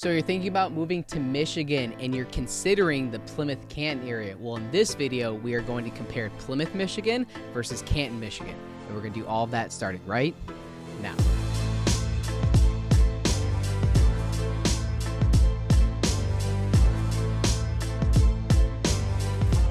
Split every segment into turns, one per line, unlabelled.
So you're thinking about moving to Michigan and you're considering the Plymouth Canton area. Well, in this video, we are going to compare Plymouth, Michigan versus Canton, Michigan. And we're going to do all of that starting right now.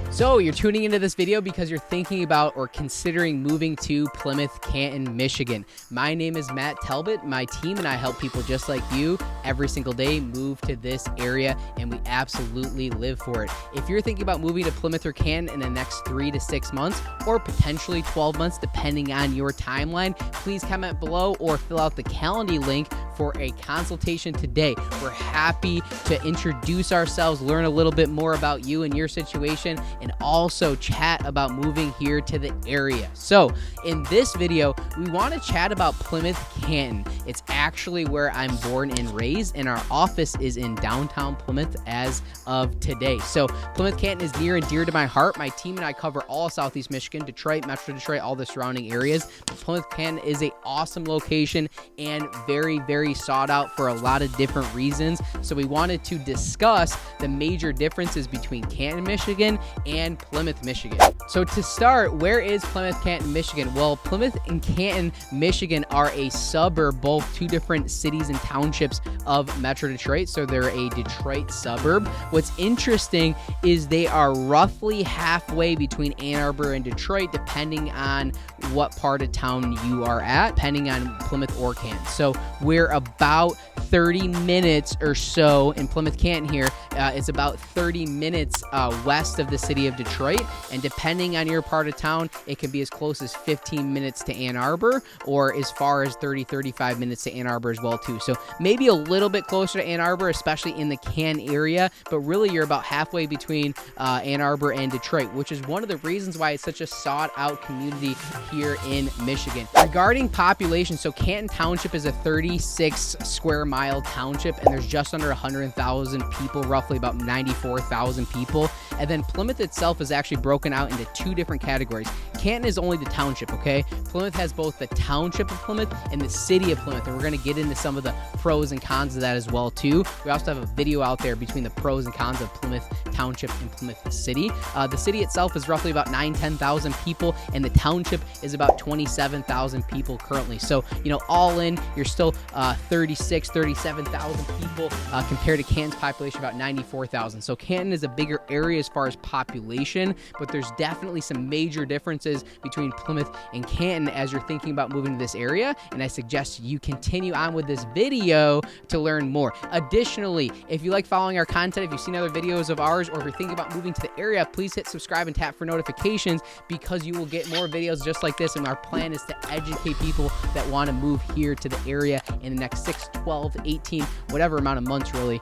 So you're tuning into this video because you're thinking about or considering moving to Plymouth, Canton, Michigan. My name is Matt Talbot. My team and I help people just like you every single day move to this area, and we absolutely live for it. If you're thinking about moving to Plymouth or Canton in the next 3 to 6 months, or potentially 12 months, depending on your timeline, please comment below or fill out the Calendly link for a consultation today. We're happy to introduce ourselves, learn a little bit more about you and your situation, and also chat about moving here to the area. So in this video, we want to chat about Plymouth, Canton. It's actually where I'm born and raised, and our office is in downtown Plymouth as of today. So Plymouth, Canton is near and dear to my heart. My team and I cover all Southeast Michigan, Detroit, Metro Detroit, all the surrounding areas. But Plymouth, Canton is an awesome location and very, very sought out for a lot of different reasons. So we wanted to discuss the major differences between Canton, Michigan and Plymouth, Michigan. So to start, where is Plymouth, Canton, Michigan? Well, Plymouth and Canton, Michigan are a suburb, both two different cities and townships of Metro Detroit. So they're a Detroit suburb. What's interesting is they are roughly halfway between Ann Arbor and Detroit, depending on what part of town you are at, depending on Plymouth or Canton. So we're about 30 minutes or so in Plymouth, Canton here. It's about 30 minutes west of the city of Detroit, and depending on your part of town, it can be as close as 15 minutes to Ann Arbor, or as far as 35 minutes to Ann Arbor as well too. So maybe a little bit closer to Ann Arbor, especially in the Canton area, but really you're about halfway between Ann Arbor and Detroit, which is one of the reasons why it's such a sought out community here in Michigan. Regarding population, so Canton Township is a 36 square mile township, and there's just under 100,000 people, roughly about 94,000 people. And then Plymouth itself is actually broken out into two different categories. Canton is only the township, okay? Plymouth has both the township of Plymouth and the city of Plymouth, and we're going to get into some of the pros and cons of that as well too. We also have a video out there between the pros and cons of Plymouth Township and Plymouth City. The city itself is roughly about 10,000 people, and the township is about 27,000 people currently. So, you know, all in, you're still 37,000 people compared to Canton's population, about 94,000. So Canton is a bigger area as far as population, but there's definitely some major differences between Plymouth and Canton as you're thinking about moving to this area, and I suggest you continue on with this video to learn more. Additionally, if you like following our content, if you've seen other videos of ours, or if you're thinking about moving to the area, please hit subscribe and tap for notifications, because you will get more videos just like this, and our plan is to educate people that want to move here to the area in the next 6, 12, 18, whatever amount of months really.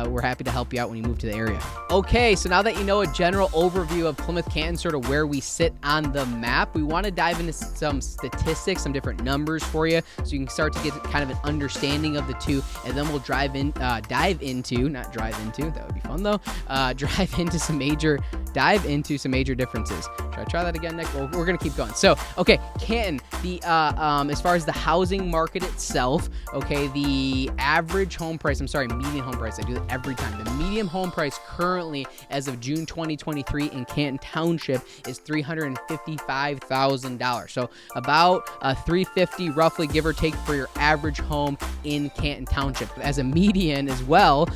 We're happy to help you out when you move to the area. Okay, so now that you know a general overview of Plymouth, Canton, sort of where we sit on the map, we want to dive into some statistics, some different numbers for you, so you can start to get kind of an understanding of the two, and then we'll dive into, that would be fun though, dive into some major differences. Should I try that again, Nick? Well, we're going to keep going. So, okay, Canton, as far as the housing market itself, okay, the average home price, median home price, I do that every time. The median home price currently, as of June 2023 in Canton Township, is $355,000. So about $350,000 roughly, give or take, for your average home in Canton Township. As a median as well,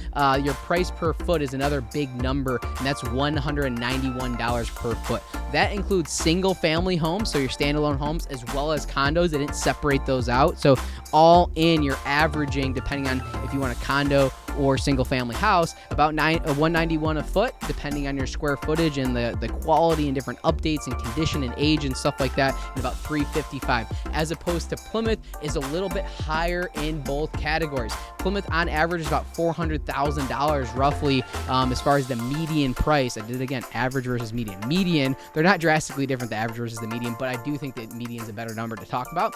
your price per foot is another big number, and that's $191 per foot. That includes single family homes, so your standalone homes, as well as condos. They didn't separate those out. So all in, you're averaging, depending on if you want a condo or single family house, about $191 a foot, depending on your square footage and the quality and different updates and condition and age and stuff like that, and about $355. As opposed to Plymouth is a little bit higher in both categories. Plymouth on average is about $400,000 roughly, as far as the median price. I did it again, average versus median. Median, they're not drastically different, the average versus the median, but I do think that median is a better number to talk about.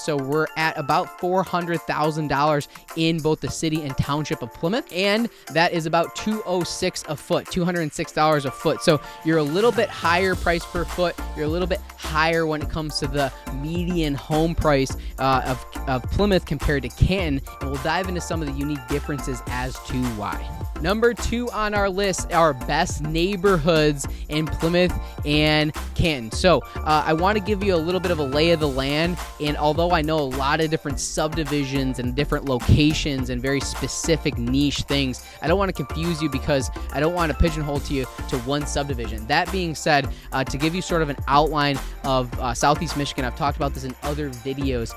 So we're at about $400,000 in both the city and township of Plymouth, and that is about $206 a foot, $206 a foot. So you're a little bit higher price per foot. You're a little bit higher when it comes to the median home price of Plymouth compared to Canton, and we'll dive into some of the unique differences as to why. Number 2 on our list are best neighborhoods in Plymouth and Canton. So I want to give you a little bit of a lay of the land, and although I know a lot of different subdivisions and different locations and very specific niche things, I don't want to confuse you because I don't want to pigeonhole you to one subdivision. That being said, to give you sort of an outline of Southeast Michigan, I've talked about this in other videos,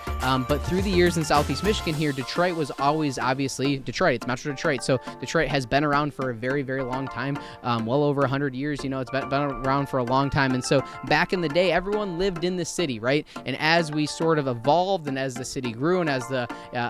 but through the years in Southeast Michigan here, Detroit was always obviously Detroit. It's Metro Detroit. So Detroit has been around for a very, very long time, well over 100 years. You know, it's been around for a long time. And so back in the day, everyone lived in the city, right? And as we sort of evolved and as the city grew and as the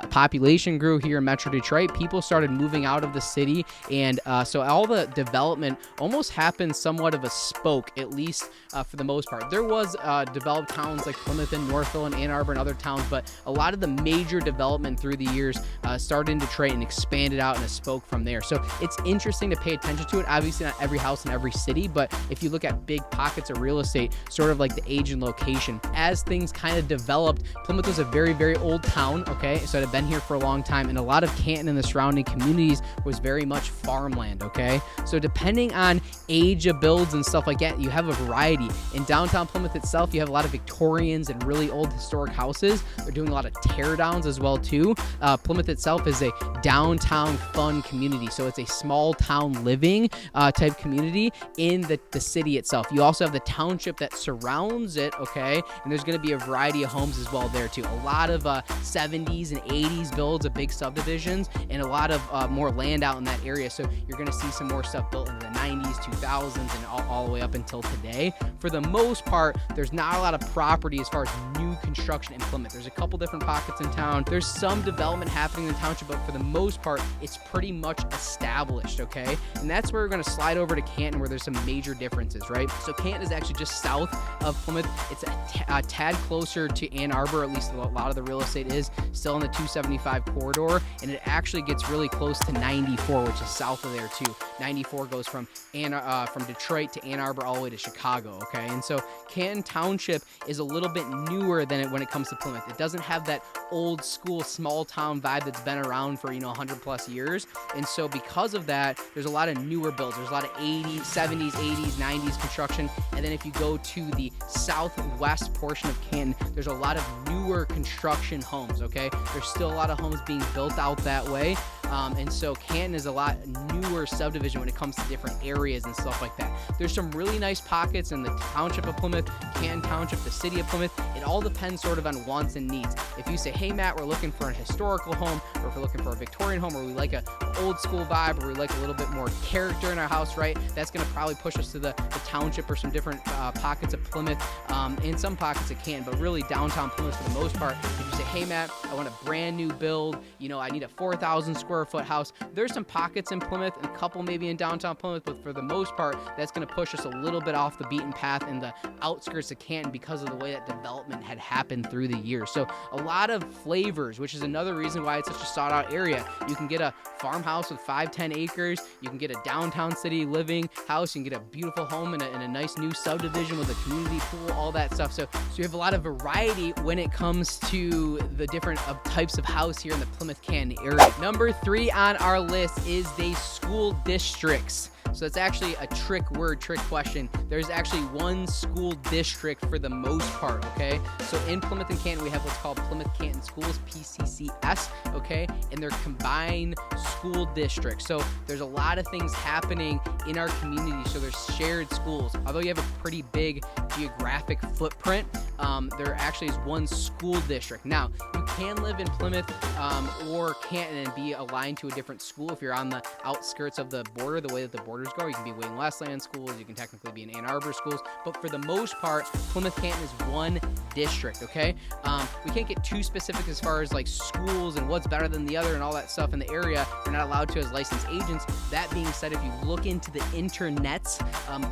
population grew here in Metro Detroit, people started moving out of the city. And so all the development almost happened somewhat of a spoke, at least for the most part. There was developed towns like Plymouth and Northville and Ann Arbor and other towns, but a lot of the major development through the years started in Detroit and expanded out in a spoke from there. So it's interesting to pay attention to it. Obviously not every house in every city, but if you look at big pockets of real estate, sort of like the age and location, as things kind of developed, Plymouth was a very, very old town, okay? So it had been here for a long time, and a lot of Canton and the surrounding communities was very much farmland, okay? So depending on age of builds and stuff like that, you have a variety. In downtown Plymouth itself, you have a lot of Victorians and really old historic houses. They're doing a lot of tear downs as well too. Plymouth itself is a downtown fun community, so it's a small town living type community in the city itself. You also have the township that surrounds it, okay? And there's going to be a variety of homes as well there too. A lot of 70s and 80s builds of big subdivisions, and a lot of more land out in that area. So you're going to see some more stuff built in the 90s, 2000s, and all the way up until today. For the most part, there's not a lot of property as far as new construction in Plymouth. There's a couple different pockets in town. There's some development happening in the township, but for the most part, it's pretty much established, okay? And that's where we're going to slide over to Canton, where there's some major differences, right? So Canton is actually just south of Plymouth. It's a tad closer to Ann Arbor, at least a lot of the real estate is still in the 275 corridor, and it actually gets really close to 94, which is south of there too. 94 goes from Detroit to Ann Arbor all the way to Chicago, okay? And so Canton Township is a little bit newer than when it comes to Plymouth. It doesn't have that old school small town vibe that's been around for 100 plus years, and so because of that, there's a lot of newer builds. There's a lot of 80s, 70s, 80s, 90s construction, and then if you go to the southwest portion of Canton, there's a lot of newer construction homes, okay? There's still a lot of homes being built out that way, and so Canton is a lot newer subdivision when it comes to different areas and stuff like that. There's some really nice pockets in the township of Plymouth, Canton Township, the city of Plymouth. It all depends sort of on wants and needs. If you say, hey Matt, we're looking for a historical home, or if we're looking for a Victorian home, or we like a old school vibe, or we like a little bit more character in our house, right? That's going to probably push us to the township or some different pockets of Plymouth, in some pockets it can, but really downtown Plymouth for the most part. If you say, hey Matt, I want a brand new build, I need a 4,000 square foot house, there's some pockets in Plymouth and a couple maybe in downtown Plymouth, but for the most part, that's going to push us a little bit off the beaten path in the outskirts of Canton because of the way that development had happened through the years. So a lot of flavors, which is another reason why it's such a sought out area. You can get a farmhouse with 5-10 acres. You can get a downtown city living house. You can get a beautiful home in a nice new subdivision with a community pool, all that stuff. So you have a lot of variety when it comes to the different types of house here in the Plymouth Canton area. Number 3 on our list is the school districts. So it's actually a trick question. There's actually one school district for the most part, okay? So in Plymouth and Canton, we have what's called Plymouth Canton Schools, PCCS, okay? And they're combined school districts. So there's a lot of things happening in our community. So there's shared schools. Although you have a pretty big geographic footprint, there actually is one school district. Now, you can live in Plymouth or Canton and be aligned to a different school if you're on the outskirts of the border, the way that the borders go. You can be Wayne Westland schools, you can technically be in Ann Arbor schools, but for the most part, Plymouth Canton is one district, okay? We can't get too specific as far as like schools and what's better than the other and all that stuff in the area. We're not allowed to as licensed agents. That being said, if you look into the internets,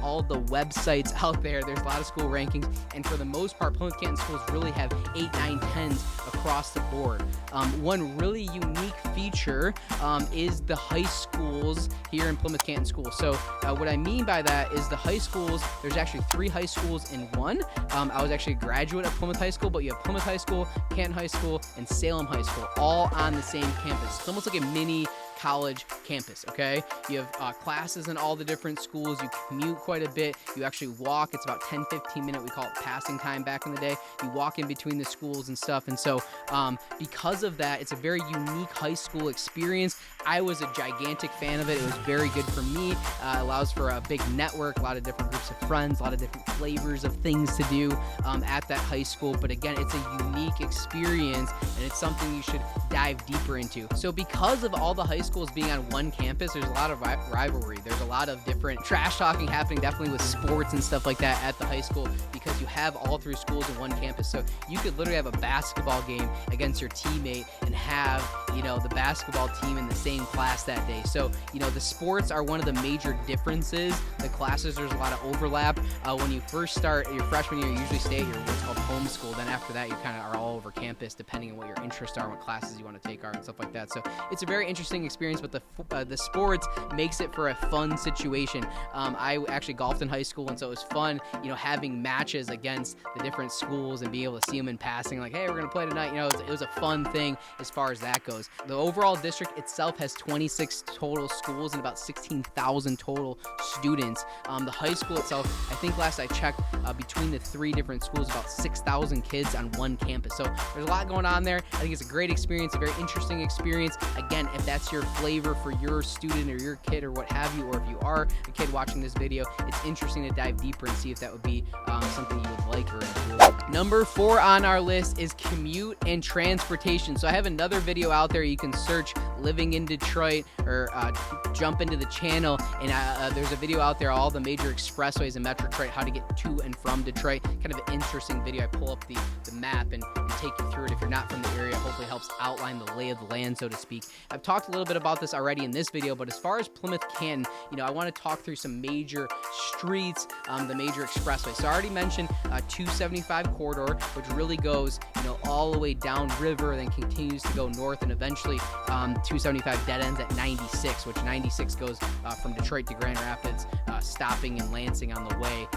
all the websites out there, there's a lot of school rankings, and for the most part, Plymouth Canton schools really have 8, 9, 10s across the board. One really unique feature is the high schools here in Plymouth Canton schools. So what I mean by that is the high schools, there's actually 3 high schools in one. I was actually a graduate of Plymouth High School, but you have Plymouth High School, Canton High School, and Salem High School, all on the same campus. It's almost like a mini college campus, okay? You have classes in all the different schools. You commute quite a bit. You actually walk. It's about 10-15 minute, we call it passing time back in the day. You walk in between the schools and stuff. And so because of that, it's a very unique high school experience. I was a gigantic fan of it. It was very good for me. Allows for a big network, a lot of different groups of friends, a lot of different flavors of things to do at that high school. But again, it's a unique experience, and it's something you should dive deeper into. So because of all the high schools being on one campus, there's a lot of rivalry. There's a lot of different trash talking happening, definitely with sports and stuff like that at the high school, because you have all 3 schools in one campus. So you could literally have a basketball game against your teammate and have, you know, the basketball team in the same class that day. So, you know, the sports are one of the major differences. The classes, there's a lot of overlap. When you first start your freshman year, you usually stay at your what's called homeschool. Then after that, you kind of are all over campus, depending on what your interests are, what classes you want to take are, and stuff like that. So it's a very interesting experience, but the sports makes it for a fun situation. I actually golfed in high school, and so it was fun, you know, having matches against the different schools and being able to see them in passing, like, hey, we're going to play tonight. You know, it was a fun thing as far as that goes. The overall district itself has 26 total schools and about 16,000 total students. The high school itself, I think last I checked, between the 3 different schools, about 6,000 kids on one campus. So there's a lot going on there. I think it's a great experience, a very interesting experience. Again, if that's your flavor for your student or your kid or what have you, or if you are a kid watching this video, it's interesting to dive deeper and see if that would be something you would like or enjoy. Number 4 on our list is commute and transportation. So I have another video out there. You can search living in Detroit or jump into the channel, and there's a video out there, all the major expressways in Metro Detroit, how to get to and from Detroit. Kind of an interesting video. I pull up the map and take you through it if you're not from the area. Hopefully helps outline the lay of the land, so to speak. I've talked a little bit about this already in this video, but as far as Plymouth Canton, you know, I want to talk through some major streets, the major expressways. So I already mentioned 275 corridor, which really goes, you know, all the way down river, then continues to go north, and eventually 275 dead ends at 96, which 96 goes from Detroit to Grand Rapids, stopping in Lansing on the way.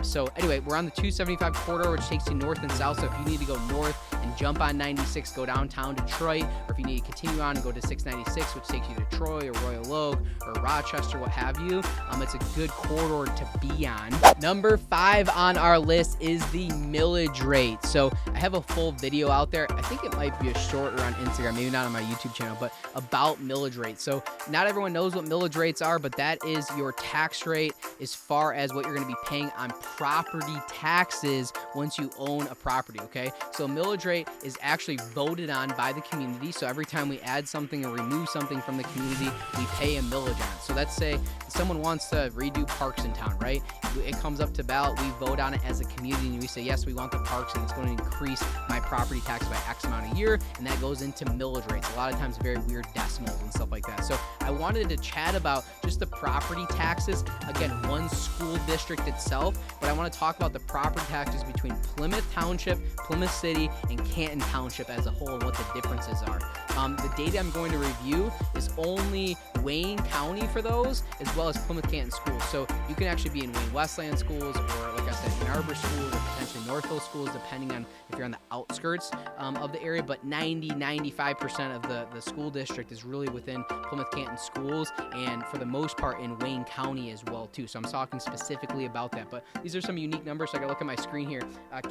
So anyway, we're on the 275 corridor, which takes you north and south. So if you need to go north and jump on 96, go downtown Detroit, or if you need to continue on and go to 696, which takes you to Troy or Royal Oak or Rochester, what have you, it's a good corridor to be on. Number 5 on our list is the millage rate. So I have a full video out there. I think it might be a shorter on Instagram, maybe not on my YouTube channel, but about millage rates. So not everyone knows what millage rates are, but that is your tax rate as far as what you're going to be paying on property taxes once you own a property, okay? So millage rate is actually voted on by the community. So every time we add something or remove something from the community, we pay a millage on it. So let's say someone wants to redo parks in town, right? It comes up to ballot, we vote on it as a community, and we say, yes, we want the parks, and it's going to increase my property tax by X amount a year, and that goes into millage rates. A lot of times very weird decimals and stuff like that. So I wanted to chat about just the property taxes. Again, one school district itself, but I want to talk about the property taxes between Plymouth Township, Plymouth City, and Canton Township as a whole, and what the differences are. The data I'm going to review is only Wayne County for those, as well as Plymouth Canton schools. So you can actually be in Wayne Westland schools, or like I said, Ann Arbor schools, or potentially Northville schools, depending on if you're on the outskirts of the area. But 95% of the school district is really within Plymouth Canton schools, and for the most part in Wayne County as well too. So I'm talking specifically about that. But these are some unique numbers. So I gotta look at my screen here.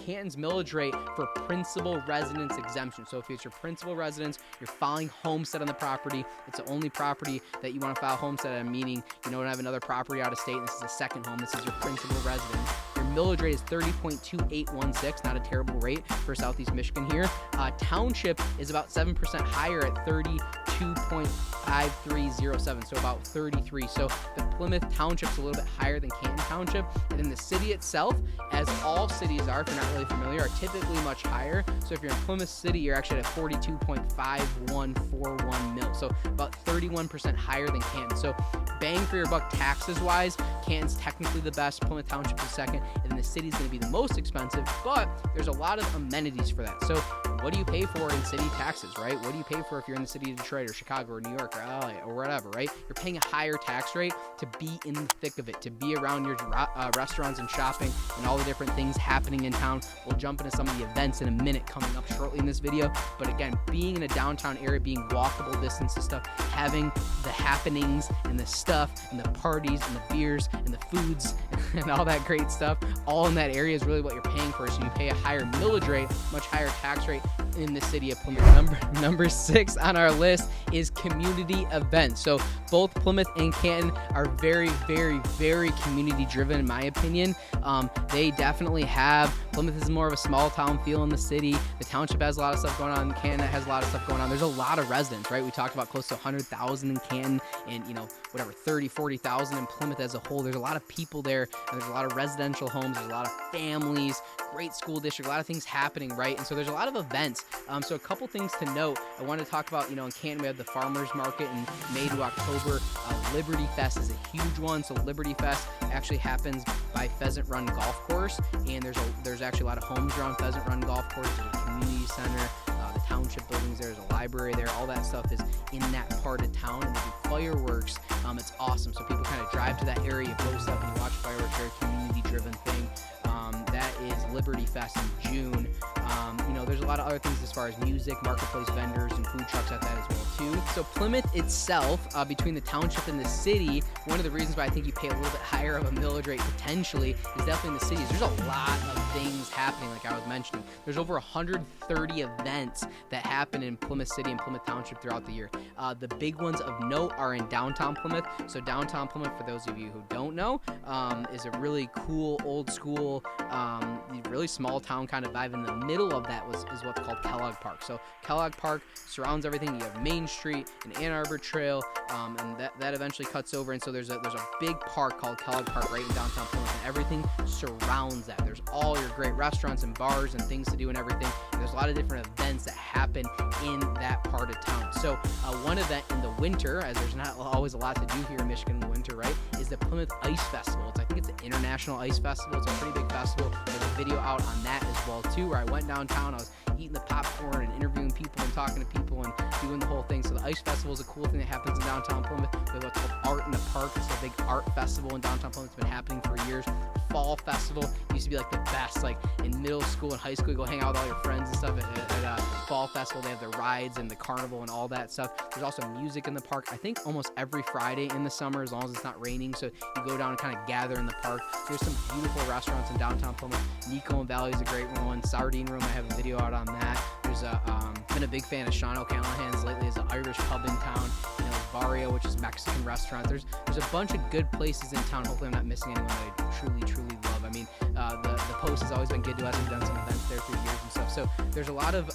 Canton's millage rate for principal residence exemption. So if it's your principal residence, you're filing homestead on the property. It's the only property that you want to file homestead on, meaning you don't have another property out of state, and this is a second home. This is your principal residence. Your millage rate is 30.2816, not a terrible rate for Southeast Michigan here. Township is about 7% higher at 32 32.5307, so about 33. So the Plymouth Township's a little bit higher than Canton Township, and then the city itself, as all cities are, if you're not really familiar, are typically much higher. So if you're in Plymouth City, you're actually at 42.5141 mil, so about 31% higher than Canton. So bang for your buck taxes wise, Canton's technically the best, Plymouth Township is second, and then the city's going to be the most expensive, but there's a lot of amenities for that. So what do you pay for in city taxes, right? What do you pay for if you're in the city of Detroit or Chicago or New York or LA or whatever, right? You're paying a higher tax rate to be in the thick of it, to be around your restaurants and shopping and all the different things happening in town. We'll jump into some of the events in a minute coming up shortly in this video. But again, being in a downtown area, being walkable distance to stuff, having the happenings and the stuff and the parties and the beers and the foods and all that great stuff, all in that area is really what you're paying for. So you pay a higher millage rate, much higher tax rate in the city of Plymouth. Number 6 on our list is community events. So both Plymouth and Canton are very, very, very community driven in my opinion. They definitely have, Plymouth is more of a small town feel in the city. The township has a lot of stuff going on. Canton has a lot of stuff going on. There's a lot of residents, right? We talked about close to 100,000 in Canton and, 30, 40,000 in Plymouth as a whole. There's a lot of people there, and there's a lot of residential homes. There's a lot of families, great school district, a lot of things happening, right? And so there's a lot of events. So a couple things to note. I want to talk about, in Canton, we have the Farmers Market in May to October. Liberty Fest is a huge one. So Liberty Fest actually happens by Pheasant Run Golf Course, and there's actually a lot of homes around Pheasant Run Golf Course. There's a community center, the township buildings, there's a library there. All that stuff is in that part of town, and they do fireworks. It's awesome. So people kind of drive to that area, you post up and you watch fireworks. Very community-driven thing. That is Liberty Fest in June. There's a lot of other things as far as music, marketplace vendors, and food trucks at that as well too. So Plymouth itself, between the township and the city, one of the reasons why I think you pay a little bit higher of a millage rate potentially is definitely in the cities. There's a lot of things happening, like I was mentioning. There's over 130 events that happen in Plymouth City and Plymouth Township throughout the year. The big ones of note are in downtown Plymouth. So downtown Plymouth, for those of you who don't know, is a really cool, old school, really small town kind of vibe. In the middle of that is what's called Kellogg Park. So Kellogg Park surrounds everything. You have Main Street and Ann Arbor Trail, and that eventually cuts over. And so there's a big park called Kellogg Park right in downtown Plymouth, and everything surrounds that. There's all your great restaurants and bars and things to do and everything. And there's a lot of different events that happen in that part of town. So one event in the winter, as there's not always a lot to do here in Michigan in the winter, right, is the Plymouth Ice Festival. I think it's an international ice festival. It's a pretty big festival. There's a video out on that as well too, where I went downtown, I was eating the popcorn and interviewing people and talking to people and doing the whole thing. So the ice festival is a cool thing that happens in downtown Plymouth. We have what's called Art in the Park. It's a big art festival in downtown Plymouth. It's been happening for years. Fall festival used to be like the best, like in middle school and high school, you go hang out with all your friends and stuff at fall festival. They have the rides and the carnival and all that stuff. There's also music in the park, I think almost every Friday in the summer, as long as it's not raining. So you go down and kind of gather in the park. There's some beautiful restaurants in downtown Plymouth. Nico and Valley is a great one. Sardine Room, I have a video out on that. There's been a big fan of Sean O'Callahan's lately. There's an Irish pub in town. Barrio, which is Mexican restaurant. There's a bunch of good places in town. Hopefully I'm not missing anyone that I truly love. I mean, the Post has always been good to us. We've done some events there through years and stuff. So there's a lot of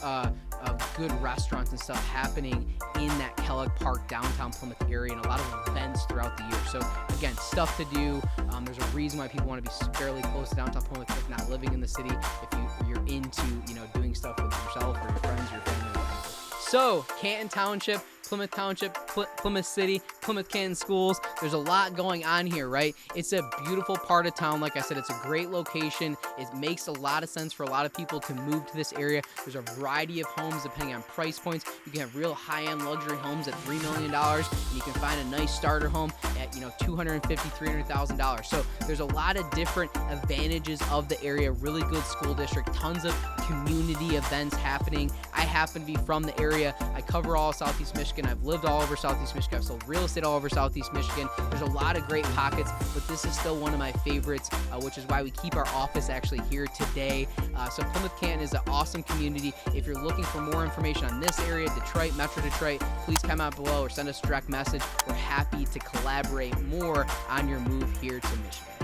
good restaurants and stuff happening in that Kellogg Park downtown Plymouth area, and a lot of events throughout the year. So again, stuff to do. There's a reason why people want to be fairly close to downtown Plymouth if not living in the city, if you're into doing stuff with yourself or your friends, your family, whatever. So Canton Township, Plymouth Township, Plymouth City, Plymouth Canton Schools. There's a lot going on here, right? It's a beautiful part of town. Like I said, it's a great location. It makes a lot of sense for a lot of people to move to this area. There's a variety of homes depending on price points. You can have real high-end luxury homes at $3 million, and you can find a nice starter home at $250,000, $300,000. So there's a lot of different advantages of the area. Really good school district, tons of community events happening. I happen to be from the area. I cover all of Southeast Michigan. I've lived all over Southeast Michigan. I've sold real estate all over Southeast Michigan. There's a lot of great pockets, but this is still one of my favorites, which is why we keep our office actually here today. So Plymouth Canton is an awesome community. If you're looking for more information on this area, Detroit, Metro Detroit, please comment out below or send us a direct message. We're happy to collaborate more on your move here to Michigan.